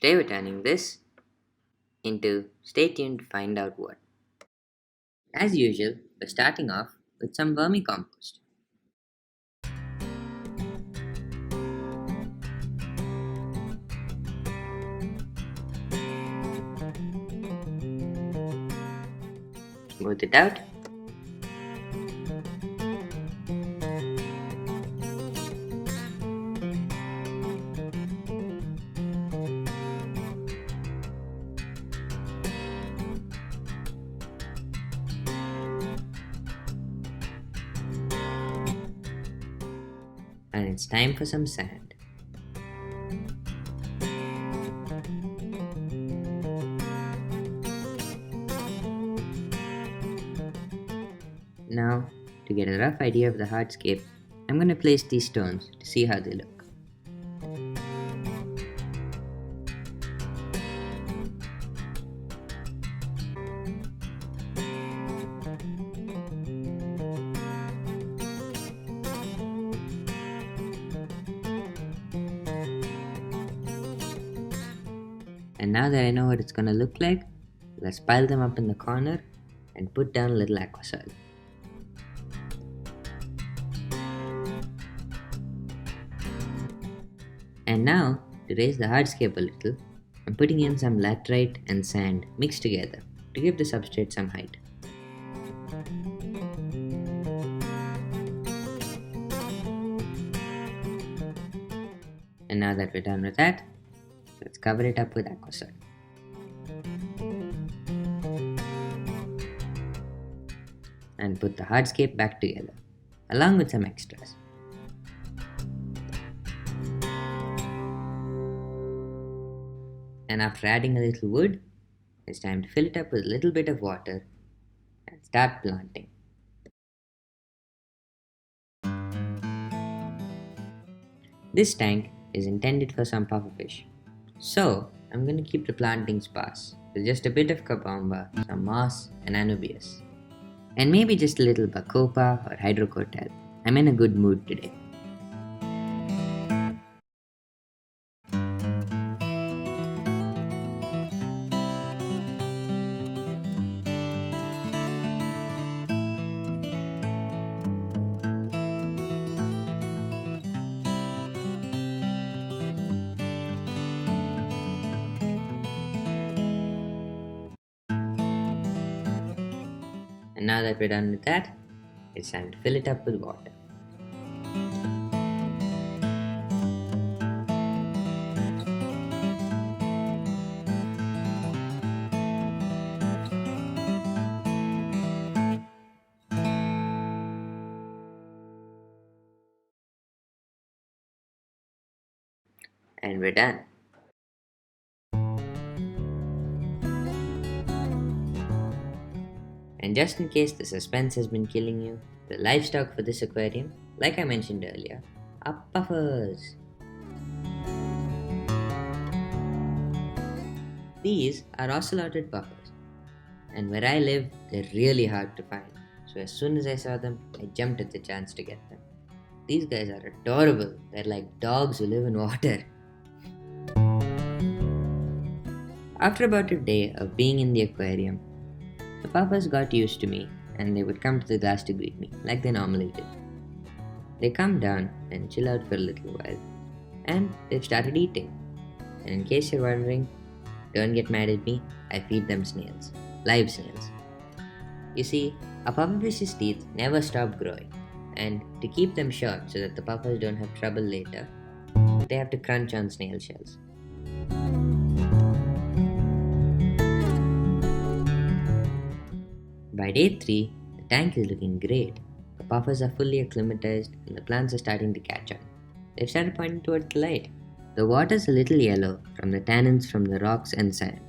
Today we're turning this into stay tuned to find out what. As usual, we're starting off with some vermicompost. Smooth it out. And it's time for some sand. Now, to get a rough idea of the hardscape, I'm going to place these stones to see how they look. And now that I know what it's going to look like, let's pile them up in the corner and put down a little aqua soil. And now, to raise the hardscape a little, I'm putting in some laterite and sand mixed together to give the substrate some height. And now that we're done with that, let's cover it up with aqua soil. And put the hardscape back together, along with some extras. And after adding a little wood, it's time to fill it up with a little bit of water and start planting. This tank is intended for some pufferfish, so I'm going to keep the planting sparse with just a bit of copamba, some moss and anubias, and maybe just a little bacopa or hydrocotyl. I'm in a good mood today. And now that we're done with that, it's time to fill it up with water. And we're done. And just in case the suspense has been killing you, the livestock for this aquarium, like I mentioned earlier, are puffers. These are ocelotted puffers, and where I live, they're really hard to find. So as soon as I saw them, I jumped at the chance to get them. These guys are adorable. They're like dogs who live in water. After about a day of being in the aquarium, the puffers got used to me and they would come to the glass to greet me like they normally did. They come down and chill out for a little while, and they've started eating. And in case you're wondering, don't get mad at me, I feed them snails, live snails. You see, a pufferfish's teeth never stop growing, and to keep them short so that the puffers don't have trouble later, they have to crunch on snail shells. By day 3, the tank is looking great. The puffers are fully acclimatized and the plants are starting to catch on. They've started pointing towards the light. The water's a little yellow from the tannins from the rocks and sand,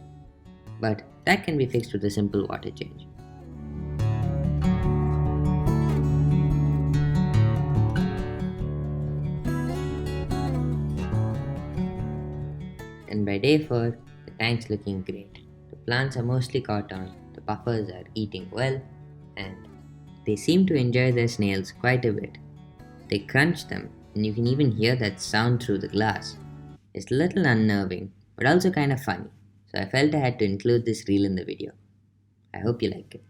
but that can be fixed with a simple water change. And by day 4, the tank's looking great. The plants are mostly caught on, the puffers are eating well, and they seem to enjoy their snails quite a bit. They crunch them, and you can even hear that sound through the glass. It's a little unnerving, but also kind of funny. So I felt I had to include this reel in the video. I hope you like it.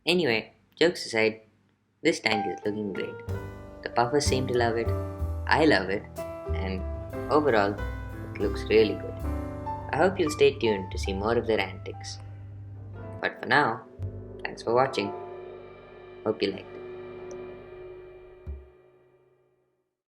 Anyway, jokes aside, this tank is looking great. The puffers seem to love it, I love it, and overall, it looks really good. I hope you'll stay tuned to see more of their antics. But for now, thanks for watching. Hope you like.